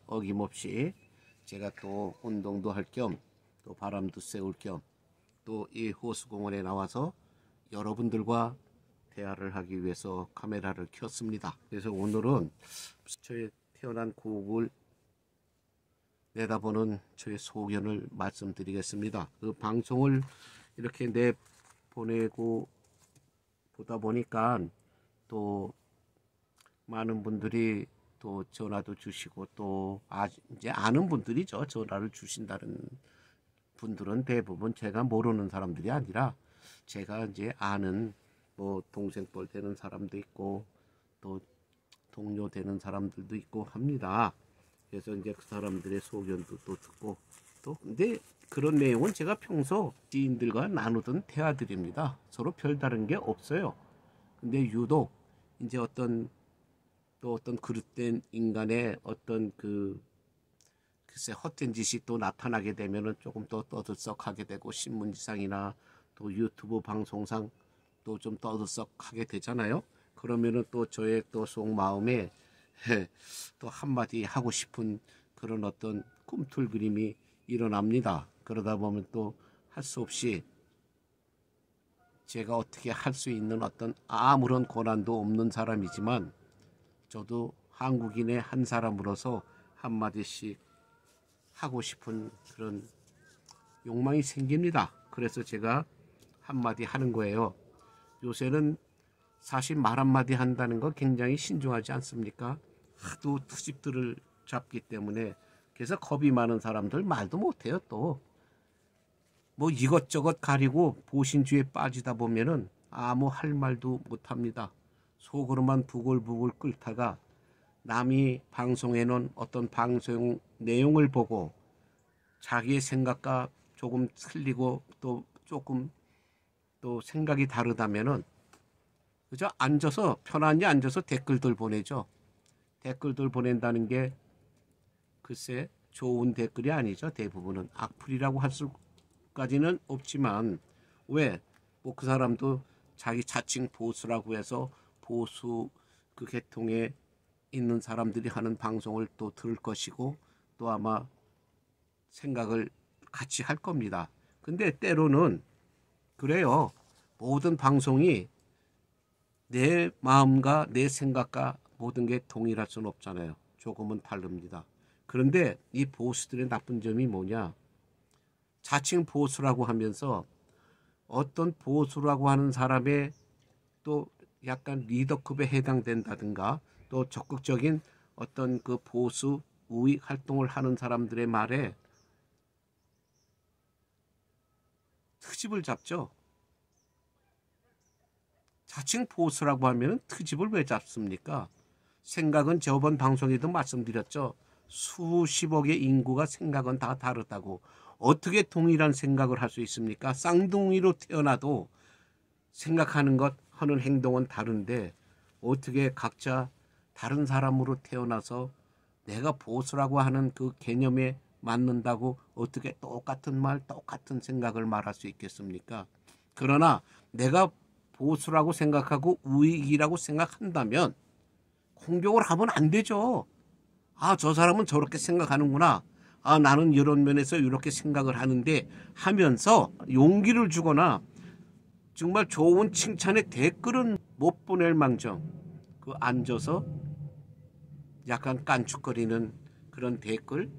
어김없이 제가 또 운동도 할 겸 또 바람도 쐬울 겸 또 이 호수공원에 나와서 여러분들과 대화를 하기 위해서 카메라를 켰습니다. 그래서 오늘은 저의 태어난 고국을 내다보는 저의 소견을 말씀드리겠습니다. 그 방송을 이렇게 내보내고 보다 보니까 또 많은 분들이 또 전화도 주시고 또 이제 아는 분들이죠. 전화를 주신다는 분들은 대부분 제가 모르는 사람들이 아니라 제가 이제 아는 뭐 동생뻘 되는 사람도 있고 또 동료 되는 사람들도 있고 합니다. 그래서 이제 그 사람들의 소견도 또 듣고 또 근데 그런 내용은 제가 평소 지인들과 나누던 대화들입니다. 서로 별다른 게 없어요. 근데 유독 이제 어떤 그릇된 인간의 어떤 글쎄 헛된 짓이 또 나타나게 되면은 조금 더 떠들썩하게 되고 신문지상이나 또 유튜브 방송상 또 좀 떠들썩하게 되잖아요. 그러면은 또 저의 또 속마음에 또 한마디 하고 싶은 그런 어떤 꿈틀그림이 일어납니다. 그러다 보면 또 할 수 없이 제가 어떻게 할 수 있는 어떤 아무런 권한도 없는 사람이지만 저도 한국인의 한 사람으로서 한마디씩 하고 싶은 그런 욕망이 생깁니다. 그래서 제가 한마디 하는 거예요. 요새는 사실 말 한마디 한다는 거 굉장히 신중하지 않습니까? 하도 투집들을 잡기 때문에. 그래서 겁이 많은 사람들 말도 못해요. 또 뭐 이것저것 가리고 보신주에 빠지다 보면은 아무 할 말도 못합니다. 속으로만 부글부글 끓다가 남이 방송해 놓은 어떤 방송 내용을 보고 자기의 생각과 조금 틀리고 또 조금 또 생각이 다르다면은 그저 앉아서 편안히 앉아서 댓글들 보내죠. 댓글들 보낸다는 게 글쎄 좋은 댓글이 아니죠. 대부분은 악플이라고 할 수까지는 없지만 왜 뭐 그 사람도 자기 자칭 보수라고 해서 보수 그 계통에 있는 사람들이 하는 방송을 또 들을 것이고 또 아마 생각을 같이 할 겁니다. 근데 때로는 그래요. 모든 방송이 내 마음과 내 생각과 모든 게 동일할 수는 없잖아요. 조금은 다릅니다. 그런데 이 보수들의 나쁜 점이 뭐냐? 자칭 보수라고 하면서 어떤 보수라고 하는 사람의 또 약간 리더급에 해당된다든가 또 적극적인 어떤 그 보수 우익 활동을 하는 사람들의 말에 트집을 잡죠. 자칭 보수라고 하면 트집을 왜 잡습니까? 생각은 저번 방송에도 말씀드렸죠. 수십억의 인구가 생각은 다 다르다고. 어떻게 동일한 생각을 할 수 있습니까? 쌍둥이로 태어나도 생각하는 것, 하는 행동은 다른데 어떻게 각자 다른 사람으로 태어나서 내가 보수라고 하는 그 개념에 맞는다고 어떻게 똑같은 말, 똑같은 생각을 말할 수 있겠습니까? 그러나 내가 보수라고 생각하고 우익이라고 생각한다면 공격을 하면 안 되죠. 아, 저 사람은 저렇게 생각하는구나. 아, 나는 이런 면에서 이렇게 생각을 하는데 하면서 용기를 주거나 정말 좋은 칭찬의 댓글은 못 보낼 망정 그 앉아서 약간 깐죽거리는 그런 댓글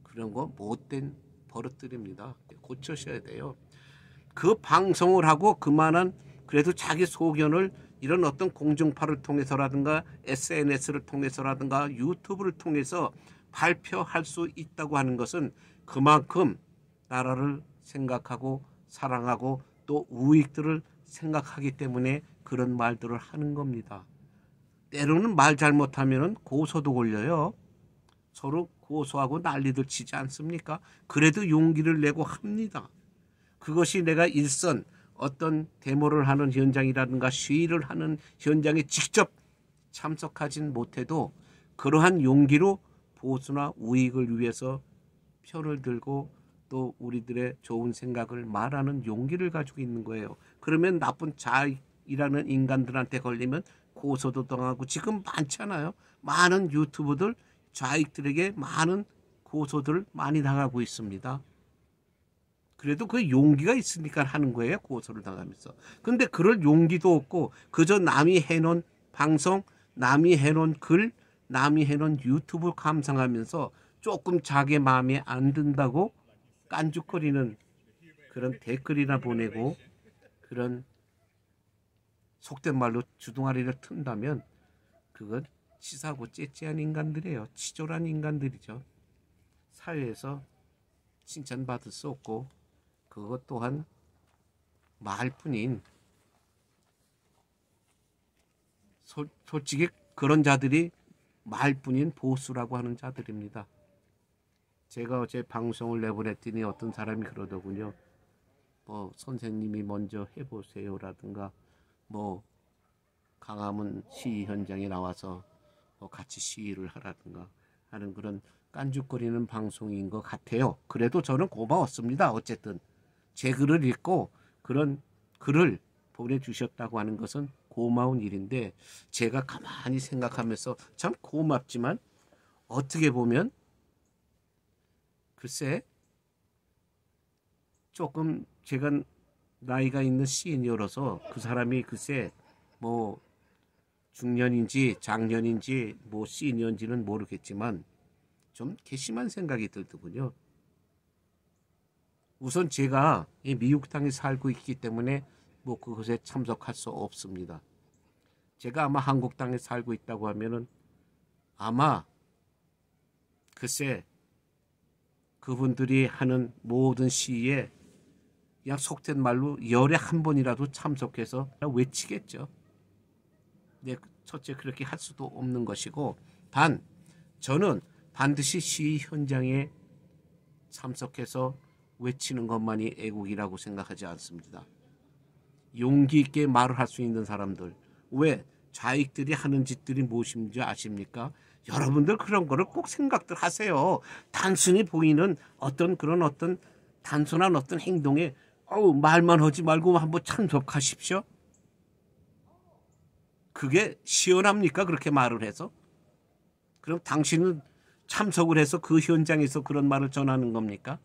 그런 거 못된 버릇들입니다. 고쳐셔야 돼요. 그 방송을 하고 그만한 그래도 자기 소견을 이런 어떤 공중파를 통해서라든가 SNS를 통해서라든가 유튜브를 통해서 발표할 수 있다고 하는 것은 그만큼 나라를 생각하고 사랑하고 또 우익들을 생각하기 때문에 그런 말들을 하는 겁니다. 때로는 말 잘못하면 고소도 걸려요. 서로 고소하고 난리들 치지 않습니까? 그래도 용기를 내고 합니다. 그것이 내가 일선 어떤 데모를 하는 현장이라든가 시위를 하는 현장에 직접 참석하진 못해도 그러한 용기로 보수나 우익을 위해서 편을 들고 또 우리들의 좋은 생각을 말하는 용기를 가지고 있는 거예요. 그러면 나쁜 자이라는 인간들한테 걸리면 고소도 당하고 지금 많잖아요. 많은 유튜브들 좌익들에게 많은 고소들을 많이 당하고 있습니다. 그래도 그 용기가 있으니까 하는 거예요. 고소를 당하면서. 근데 그럴 용기도 없고 그저 남이 해놓은 방송, 남이 해놓은 글, 남이 해놓은 유튜브 감상하면서 조금 자기 마음에 안 든다고 깐죽거리는 그런 댓글이나 보내고 그런 속된 말로 주둥아리를 튼다면 그건 치사하고 째째한 인간들이에요. 치졸한 인간들이죠. 사회에서 칭찬받을 수 없고 그것 또한 말뿐인 솔직히 그런 자들이 말뿐인 보수라고 하는 자들입니다. 제가 어제 방송을 내보냈더니 어떤 사람이 그러더군요. 뭐 선생님이 먼저 해보세요라든가 뭐 강화문 시위 현장에 나와서 뭐 같이 시위를 하라든가 하는 그런 깐죽거리는 방송인 것 같아요. 그래도 저는 고마웠습니다. 어쨌든 제 글을 읽고 그런 글을 보내주셨다고 하는 것은 고마운 일인데 제가 가만히 생각하면서 참 고맙지만 어떻게 보면 글쎄 조금 제가 나이가 있는 시니어로서 그 사람이 글쎄 뭐 중년인지 장년인지 뭐 시니어인지는 모르겠지만 좀 괘씸한 생각이 들더군요. 우선 제가 이 미국 땅에 살고 있기 때문에 뭐 그것에 참석할 수 없습니다. 제가 아마 한국 땅에 살고 있다고 하면은 아마 글쎄 그분들이 하는 모든 시위에 그냥 속된 말로 열에 한 번이라도 참석해서 외치겠죠. 네, 첫째 그렇게 할 수도 없는 것이고 단 저는 반드시 시위 현장에 참석해서 외치는 것만이 애국이라고 생각하지 않습니다. 용기 있게 말을 할 수 있는 사람들 왜 좌익들이 하는 짓들이 무엇인지 아십니까? 여러분들 그런 거를 꼭 생각들 하세요. 단순히 보이는 어떤 단순한 어떤 행동에 말만 하지 말고 한번 참석하십시오. 그게 시원합니까? 그렇게 말을 해서? 그럼 당신은 참석을 해서 그 현장에서 그런 말을 전하는 겁니까?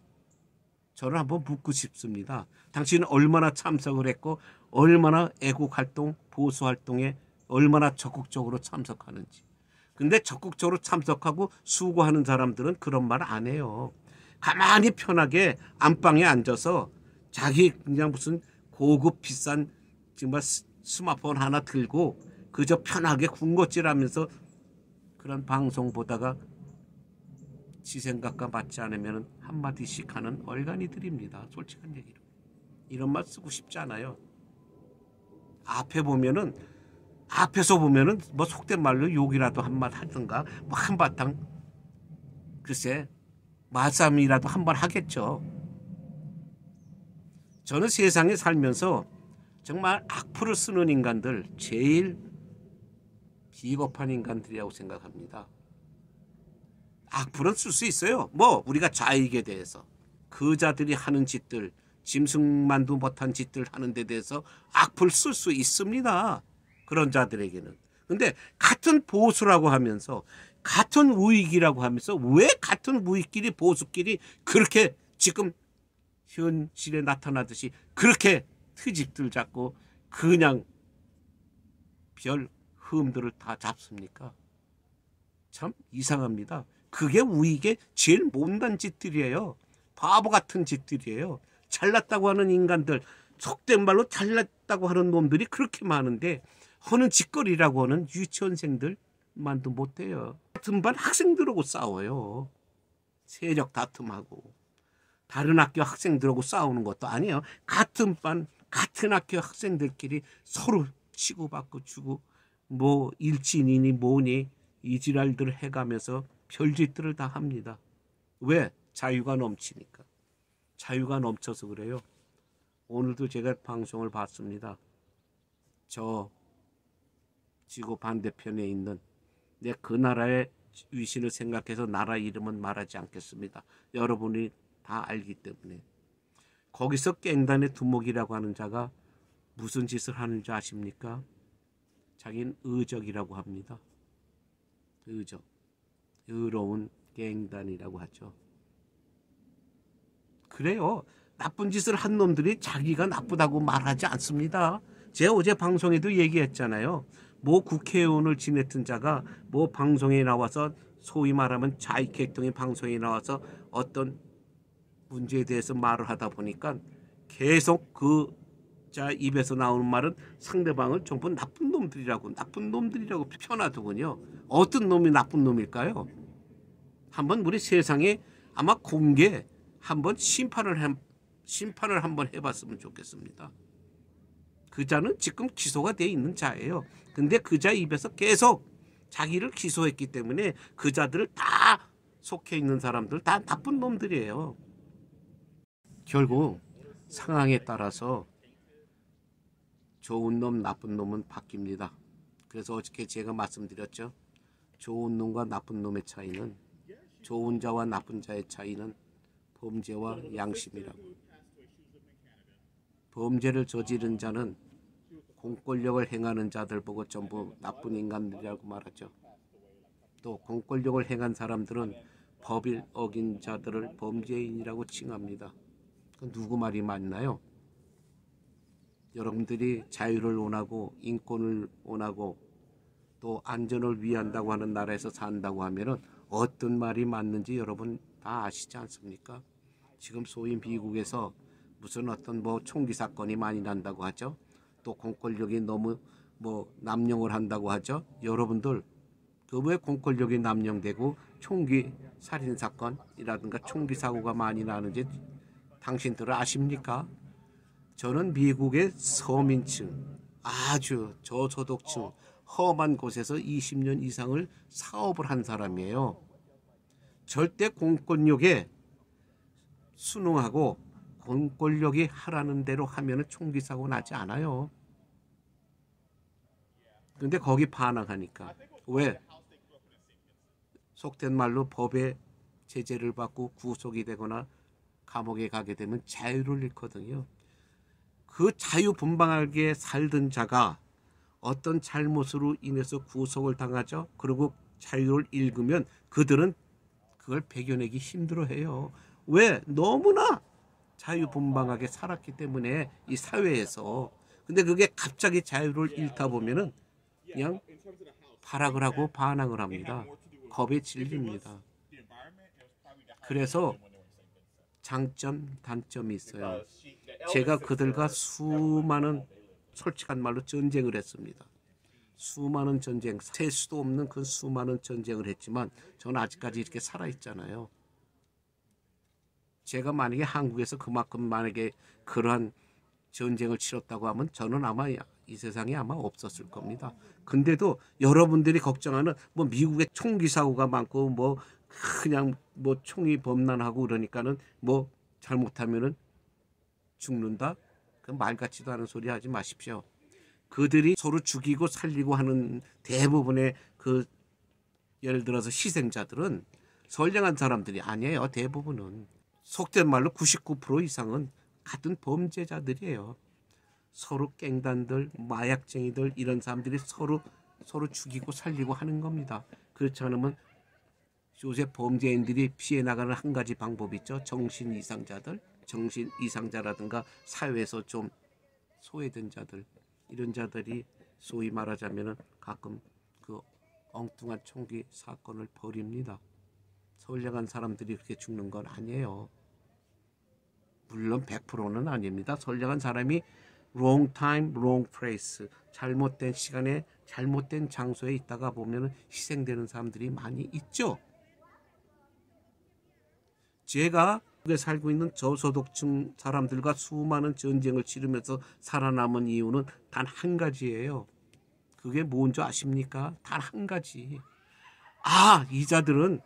저를 한번 묻고 싶습니다. 당신은 얼마나 참석을 했고 얼마나 애국활동, 보수활동에 얼마나 적극적으로 참석하는지. 근데 적극적으로 참석하고 수고하는 사람들은 그런 말 안 해요. 가만히 편하게 안방에 앉아서 자기 그냥 무슨 고급 비싼 정말 스마트폰 하나 들고 그저 편하게 군것질하면서 그런 방송 보다가 지 생각과 맞지 않으면 한마디씩 하는 얼간이들입니다. 솔직한 얘기로. 이런 말 쓰고 싶지 않아요. 앞에서 보면은 뭐 속된 말로 욕이라도 한마디 하든가 뭐 한바탕 글쎄 말싸움이라도 한번 하겠죠. 저는 세상에 살면서 정말 악플을 쓰는 인간들 제일 비겁한 인간들이라고 생각합니다. 악플은 쓸 수 있어요. 뭐 우리가 좌익에 대해서 그 자들이 하는 짓들 짐승만도 못한 짓들 하는 데 대해서 악플 쓸 수 있습니다. 그런 자들에게는. 근데 같은 보수라고 하면서 같은 우익이라고 하면서 왜 같은 우익끼리 보수끼리 그렇게 지금 현실에 나타나듯이 그렇게 트집들 잡고 그냥 별 흠들을 다 잡습니까? 참 이상합니다. 그게 우익의 제일 못난 짓들이에요. 바보 같은 짓들이에요. 잘났다고 하는 인간들, 속된 말로 잘났다고 하는 놈들이 그렇게 많은데 하는 짓거리라고 하는 유치원생들만도 못해요. 같은 반 학생들하고 싸워요. 세력 다툼하고. 다른 학교 학생들하고 싸우는 것도 아니에요. 같은 반, 같은 학교 학생들끼리 서로 치고받고 주고 뭐 일진이니 뭐니 이 지랄들을 해가면서 별짓들을 다 합니다. 왜? 자유가 넘치니까. 자유가 넘쳐서 그래요. 오늘도 제가 방송을 봤습니다. 저 지구 반대편에 있는 내 그 나라의 위신을 생각해서 나라 이름은 말하지 않겠습니다. 여러분이 다 알기 때문에. 거기서 깽단의 두목이라고 하는 자가 무슨 짓을 하는지 아십니까? 자기는 의적이라고 합니다. 의적. 의로운 갱단이라고 하죠. 그래요. 나쁜 짓을 한 놈들이 자기가 나쁘다고 말하지 않습니다. 제가 어제 방송에도 얘기했잖아요. 뭐 국회의원을 지냈던 자가 뭐 방송에 나와서 소위 말하면 자익회통의 방송에 나와서 어떤 문제에 대해서 말을 하다 보니까 계속 그 자 입에서 나오는 말은 상대방을 전부 나쁜 놈들이라고 표현하더군요. 어떤 놈이 나쁜 놈일까요? 한번 우리 세상에 아마 공개 한번 심판을 한번 해봤으면 좋겠습니다. 그 자는 지금 기소가 돼 있는 자예요. 근데 그 자 입에서 계속 자기를 기소했기 때문에 그 자들을 다 속해 있는 사람들 다 나쁜 놈들이에요. 결국 상황에 따라서 좋은 놈, 나쁜 놈은 바뀝니다. 그래서 어저께 제가 말씀드렸죠. 좋은 놈과 나쁜 놈의 차이는, 좋은 자와 나쁜 자의 차이는 범죄와 양심이라고. 범죄를 저지른 자는 공권력을 행하는 자들 보고 전부 나쁜 인간들이라고 말하죠. 또 공권력을 행한 사람들은 법을 어긴 자들을 범죄인이라고 칭합니다. 누구 말이 맞나요? 여러분들이 자유를 원하고 인권을 원하고 또 안전을 위한다고 하는 나라에서 산다고 하면은 어떤 말이 맞는지 여러분 다 아시지 않습니까? 지금 소위 미국에서 무슨 어떤 뭐 총기 사건이 많이 난다고 하죠. 또 공권력이 너무 뭐 남용을 한다고 하죠. 여러분들 그 왜 공권력이 남용되고 총기 살인 사건이라든가 총기 사고가 많이 나는지 당신들은 아십니까? 저는 미국의 서민층, 아주 저소득층, 험한 곳에서 20년 이상을 사업을 한 사람이에요. 절대 공권력에 순응하고 공권력이 하라는 대로 하면 총기 사고 나지 않아요. 근데 거기 반항하니까. 왜? 속된 말로 법의 제재를 받고 구속이 되거나 감옥에 가게 되면 자유를 잃거든요. 그 자유분방하게 살던 자가 어떤 잘못으로 인해서 구속을 당하죠. 그리고 자유를 잃으면 그들은 그걸 배겨내기 힘들어해요. 왜? 너무나 자유분방하게 살았기 때문에 이 사회에서. 근데 그게 갑자기 자유를 잃다 보면은 그냥 발악을 하고 반항을 합니다. 겁에 질립니다. 그래서 장점, 단점이 있어요. 제가 그들과 수많은 솔직한 말로 전쟁을 했습니다. 수많은 전쟁, 셀 수도 없는 그 수많은 전쟁을 했지만 저는 아직까지 이렇게 살아있잖아요. 제가 만약에 한국에서 그만큼 만약에 그러한 전쟁을 치렀다고 하면 저는 아마 이 세상에 아마 없었을 겁니다. 근데도 여러분들이 걱정하는 뭐 미국의 총기 사고가 많고 뭐 그냥 뭐 총이 범람하고 그러니까는 뭐 잘못하면은 죽는다? 그 말 같지도 않은 소리 하지 마십시오. 그들이 서로 죽이고 살리고 하는 대부분의 그 예를 들어서 희생자들은 선량한 사람들이 아니에요. 대부분은 속된 말로 99% 이상은 같은 범죄자들이에요. 서로 갱단들, 마약쟁이들 이런 사람들이 서로 죽이고 살리고 하는 겁니다. 그렇지 않으면 요새 범죄인들이 피해 나가는 한 가지 방법이 있죠. 정신 이상자들, 정신 이상자라든가 사회에서 좀 소외된 자들, 이런 자들이 소위 말하자면은 가끔 그 엉뚱한 총기 사건을 벌입니다. 선량한 사람들이 그렇게 죽는 건 아니에요. 물론 100%는 아닙니다. 선량한 사람이 wrong time, wrong place, 잘못된 시간에 잘못된 장소에 있다가 보면 희생되는 사람들이 많이 있죠. 제가 여기 살고 있는 저소득층 사람들과 수많은 전쟁을 치르면서 살아남은 이유는 단 한 가지예요. 그게 뭔지 아십니까? 단 한 가지. 아, 이 자들은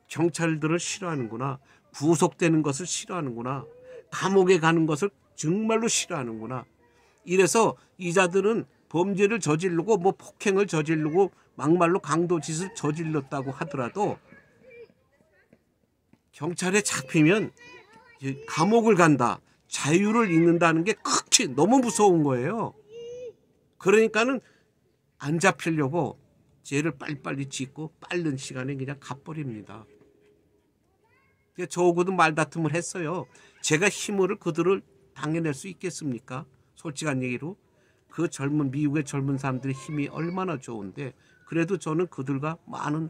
경찰들을 싫어하는구나. 구속되는 것을 싫어하는구나. 감옥에 가는 것을 정말로 싫어하는구나. 이래서 이 자들은 범죄를 저지르고 뭐 폭행을 저지르고 막말로 강도짓을 저질렀다고 하더라도 경찰에 잡히면 감옥을 간다, 자유를 잃는다는 게 극히 너무 무서운 거예요. 그러니까는 안 잡히려고 죄를 빨리빨리 짓고 빠른 시간에 그냥 가버립니다. 저하고도 말다툼을 했어요. 제가 힘으로 그들을 당해낼 수 있겠습니까? 솔직한 얘기로. 그 미국의 젊은 사람들의 힘이 얼마나 좋은데, 그래도 저는 그들과 많은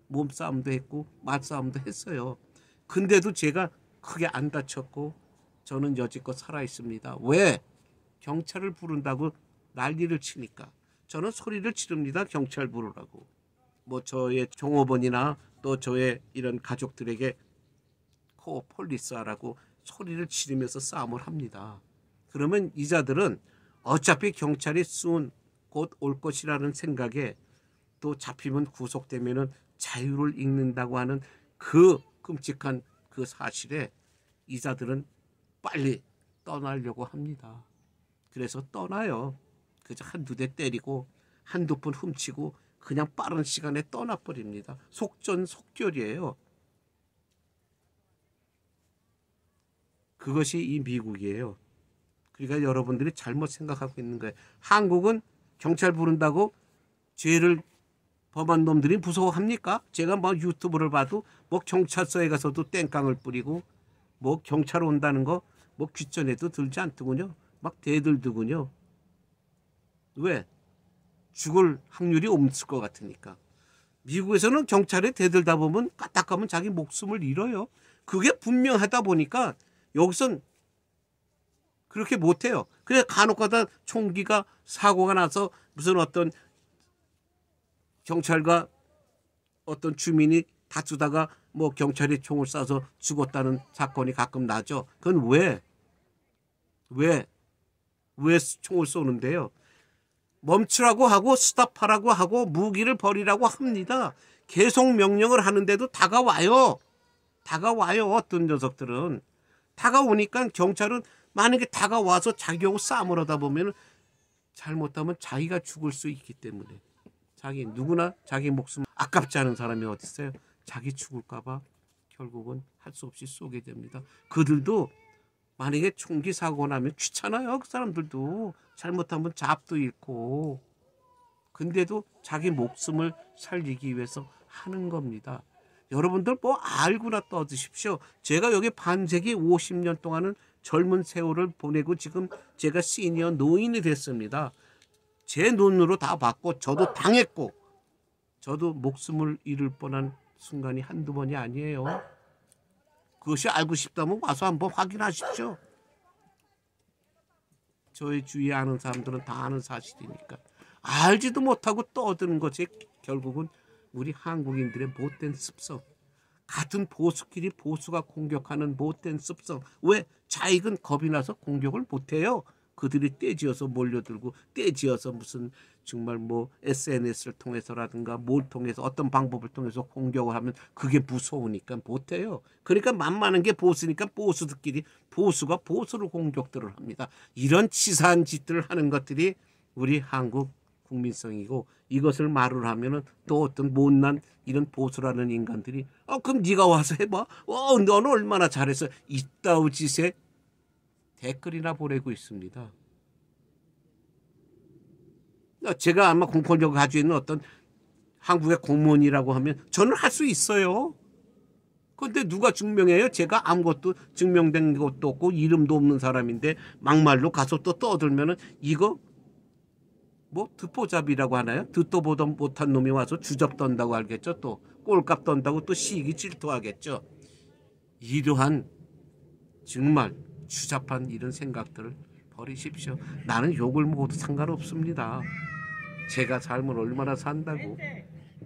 몸싸움도 했고 말싸움도 했어요. 근데도 제가 크게 안 다쳤고 저는 여지껏 살아 있습니다. 왜? 경찰을 부른다고 난리를 치니까. 저는 소리를 지릅니다. 경찰 부르라고. 뭐 저의 종업원이나 또 저의 이런 가족들에게 폴리스하라고 소리를 지르면서 싸움을 합니다. 그러면 이자들은 어차피 경찰이 쏜 곧 올 것이라는 생각에, 또 잡히면 구속되면은 자유를 잃는다고 하는 그 끔찍한 그 사실에 이자들은 빨리 떠나려고 합니다. 그래서 떠나요. 그저 한두 대 때리고 한두 푼 훔치고 그냥 빠른 시간에 떠나버립니다. 속전속결이에요. 그것이 이 미국이에요. 그러니까 여러분들이 잘못 생각하고 있는 거예요. 한국은 경찰 부른다고 죄를 범한 놈들이 무서워합니까? 제가 뭐 유튜브를 봐도 뭐 경찰서에 가서도 땡깡을 뿌리고 뭐 경찰 온다는 거 뭐 귓전에도 들지 않더군요. 막 대들더군요. 왜? 죽을 확률이 없을 것 같으니까. 미국에서는 경찰에 대들다 보면 까딱하면 자기 목숨을 잃어요. 그게 분명하다 보니까 여기선 그렇게 못해요. 그래 간혹가다 총기가 사고가 나서 무슨 어떤 경찰과 어떤 주민이 다투다가 뭐 경찰이 총을 쏴서 죽었다는 사건이 가끔 나죠. 그건 왜 총을 쏘는데요? 멈추라고 하고 스탑하라고 하고 무기를 버리라고 합니다. 계속 명령을 하는데도 다가와요. 어떤 녀석들은. 다가오니까 경찰은 만약에 다가와서 자기하고 싸움을 하다 보면 잘못하면 자기가 죽을 수 있기 때문에, 누구나 자기 목숨 아깝지 않은 사람이 어디 있어요? 자기 죽을까 봐 결국은 할 수 없이 쏘게 됩니다. 그들도 만약에 총기 사고 나면 귀찮아요. 그 사람들도 잘못하면 잡도 잃고. 근데도 자기 목숨을 살리기 위해서 하는 겁니다. 여러분들 뭐 알고나 떠드십시오. 제가 여기 반세기 50년 동안은 젊은 세월을 보내고 지금 제가 시니어 노인이 됐습니다. 제 눈으로 다 봤고 저도 당했고 저도 목숨을 잃을 뻔한 순간이 한두 번이 아니에요. 그것이 알고 싶다면 와서 한번 확인하십시오. 저의 주위에 아는 사람들은 다 아는 사실이니까. 알지도 못하고 떠드는 것이 결국은 우리 한국인들의 못된 습성. 같은 보수끼리 보수가 공격하는 못된 습성. 왜? 자익은 겁이 나서 공격을 못해요. 그들이 떼지어서 몰려들고 떼지어서 무슨 정말 뭐 SNS를 통해서라든가 뭘 통해서 어떤 방법을 통해서 공격을 하면 그게 무서우니까 못해요. 그러니까 만만한 게 보수니까 보수들끼리 보수가 보수를 공격들을 합니다. 이런 치사한 짓들을 하는 것들이 우리 한국 국민성이고, 이것을 말을 하면은 또 어떤 못난 이런 보수라는 인간들이 그럼 네가 와서 해봐. 너는 얼마나 잘해서 이따위 짓에 댓글이나 보내고 있습니다. 제가 아마 공권력을 가지고 있는 어떤 한국의 공무원이라고 하면 저는 할 수 있어요. 그런데 누가 증명해요? 제가 아무것도 증명된 것도 없고 이름도 없는 사람인데 막말로 가서 또 떠들면은 이거 뭐 듣보잡이라고 하나요? 듣도 보도 못한 놈이 와서 주접 떤다고 알겠죠? 또 꼴값 떤다고 또 시기 질투하겠죠? 이러한 정말 추잡한 이런 생각들을 버리십시오. 나는 욕을 먹어도 상관없습니다. 제가 삶을 얼마나 산다고.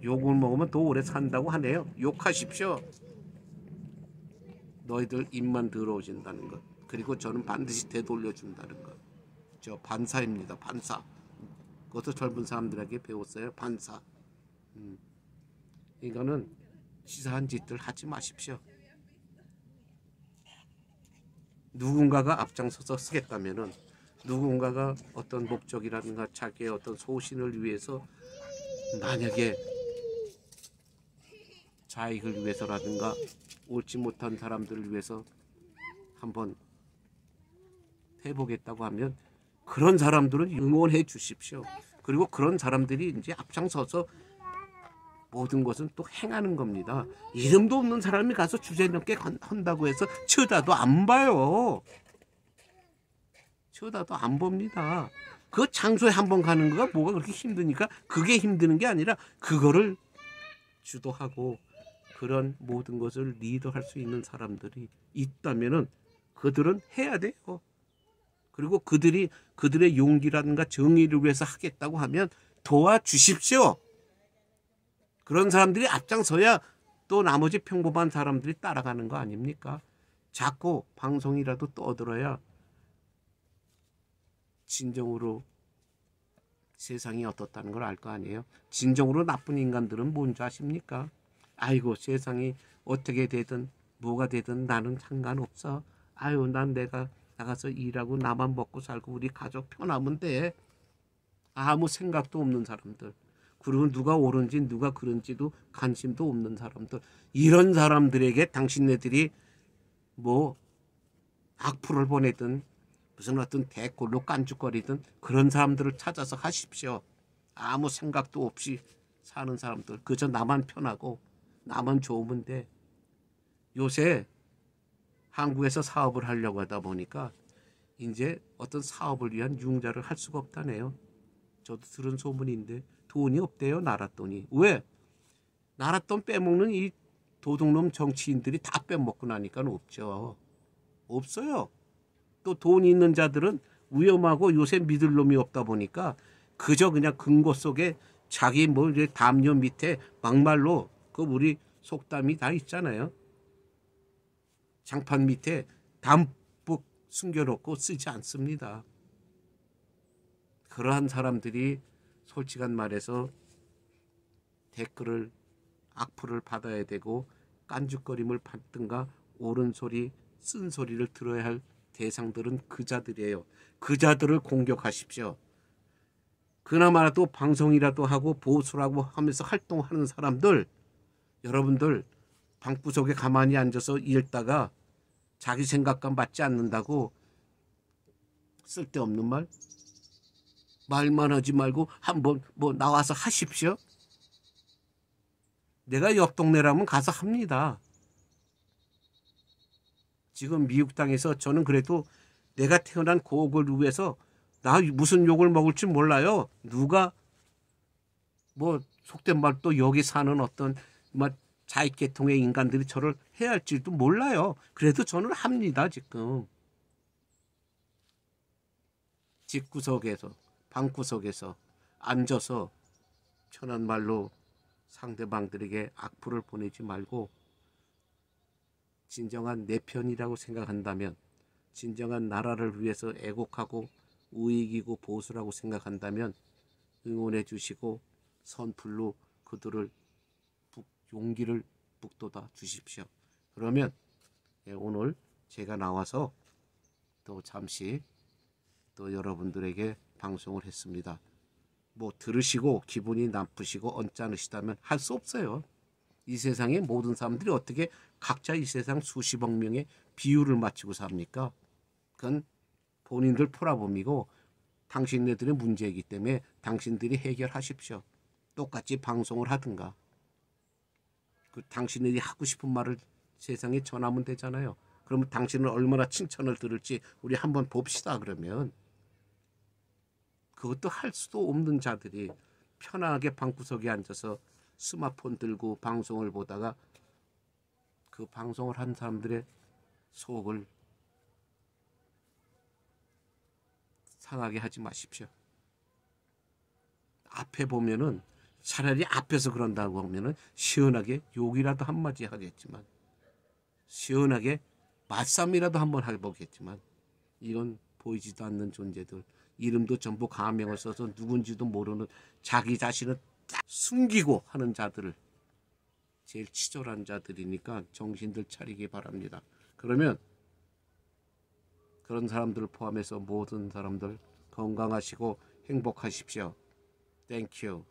욕을 먹으면 더 오래 산다고 하네요. 욕하십시오. 너희들 입만 더러워진다는 것. 그리고 저는 반드시 되돌려준다는 것. 저 반사입니다. 반사. 그것도 젊은 사람들에게 배웠어요. 반사. 이거는 치사한 짓들 하지 마십시오. 누군가가 앞장서서 쓰겠다면은, 누군가가 어떤 목적이라든가 자기의 어떤 소신을 위해서, 만약에 자익을 위해서라든가 옳지 못한 사람들을 위해서 한번 해보겠다고 하면 그런 사람들은 응원해 주십시오. 그리고 그런 사람들이 이제 앞장서서 모든 것은 또 행하는 겁니다. 이름도 없는 사람이 가서 주제넘게 한다고 해서 쳐다도 안 봐요. 쳐다도 안 봅니다. 그 장소에 한번 가는 거가 뭐가 그렇게 힘드니까 그게 힘드는 게 아니라 그거를 주도하고 그런 모든 것을 리더할 수 있는 사람들이 있다면은 그들은 해야 돼요. 그리고 그들의 용기라든가 정의를 위해서 하겠다고 하면 도와주십시오. 그런 사람들이 앞장서야 또 나머지 평범한 사람들이 따라가는 거 아닙니까? 자꾸 방송이라도 떠들어야 진정으로 세상이 어떻다는 걸 알 거 아니에요. 진정으로 나쁜 인간들은 뭔지 아십니까? 아이고 세상이 어떻게 되든 뭐가 되든 나는 상관없어. 아유 난 내가 나가서 일하고 나만 먹고 살고 우리 가족 편하면 돼. 아무 생각도 없는 사람들. 그리고 누가 옳은지 누가 그른지도 관심도 없는 사람들. 이런 사람들에게 당신네들이 뭐 악플을 보내든 무슨 어떤 댓글로 깐죽거리든 그런 사람들을 찾아서 하십시오. 아무 생각도 없이 사는 사람들. 그저 나만 편하고 나만 좋으면 돼. 요새 한국에서 사업을 하려고 하다 보니까 이제 어떤 사업을 위한 융자를 할 수가 없다네요. 저도 들은 소문인데 돈이 없대요. 나라 돈이. 왜? 나라 돈 빼먹는 이 도둑놈 정치인들이 다 빼먹고 나니까 없죠. 없어요. 또 돈 있는 자들은 위험하고 요새 믿을 놈이 없다 보니까 그저 그냥 금고 속에 자기 뭐 이제 담요 밑에 막말로 그 우리 속담이 다 있잖아요. 장판 밑에 담뿍 숨겨놓고 쓰지 않습니다. 그러한 사람들이 솔직한 말해서 댓글을 악플을 받아야 되고 깐죽거림을 받든가 옳은 소리 쓴 소리를 들어야 할 대상들은 그 자들이에요. 그 자들을 공격하십시오. 그나마라도 방송이라도 하고 보수라고 하면서 활동하는 사람들, 여러분들 방구석에 가만히 앉아서 읽다가 자기 생각과 맞지 않는다고 쓸데없는 말만 하지 말고 한번 뭐 나와서 하십시오. 내가 옆 동네라면 가서 합니다. 지금 미국 땅에서 저는 그래도 내가 태어난 고국을 위해서 나 무슨 욕을 먹을지 몰라요. 누가 뭐 속된 말 또 여기 사는 어떤 자익계통의 인간들이 저를 해야 할지도 몰라요. 그래도 저는 합니다. 지금 집구석에서 방구석에서 앉아서 편한 말로 상대방들에게 악플을 보내지 말고 진정한 내 편이라고 생각한다면, 진정한 나라를 위해서 애국하고 우익이고 보수라고 생각한다면 응원해 주시고 선플로 그들을 용기를 북돋아 주십시오. 그러면 오늘 제가 나와서 또 잠시 또 여러분들에게 방송을 했습니다. 뭐 들으시고 기분이 나쁘시고 언짢으시다면 할 수 없어요. 이 세상의 모든 사람들이 어떻게 각자 이 세상 수십억 명의 비율을 맞추고 삽니까? 그건 본인들 풀어봄이고 당신네들의 문제이기 때문에 당신들이 해결하십시오. 똑같이 방송을 하든가 그 당신들이 하고 싶은 말을 세상에 전하면 되잖아요. 그러면 당신은 얼마나 칭찬을 들을지 우리 한번 봅시다. 그러면 그것도 할 수도 없는 자들이 편하게 방구석에 앉아서 스마트폰 들고 방송을 보다가 그 방송을 한 사람들의 속을 상하게 하지 마십시오. 앞에 보면은 차라리 앞에서 그런다고 하면은 시원하게 욕이라도 한마디 하겠지만 시원하게 맞쌈이라도 한번 해보겠지만 이런 보이지도 않는 존재들 이름도 전부 가명을 써서 누군지도 모르는 자기 자신을 딱 숨기고 하는 자들을 제일 치졸한 자들이니까 정신들 차리기 바랍니다. 그러면 그런 사람들을 포함해서 모든 사람들 건강하시고 행복하십시오. 땡큐.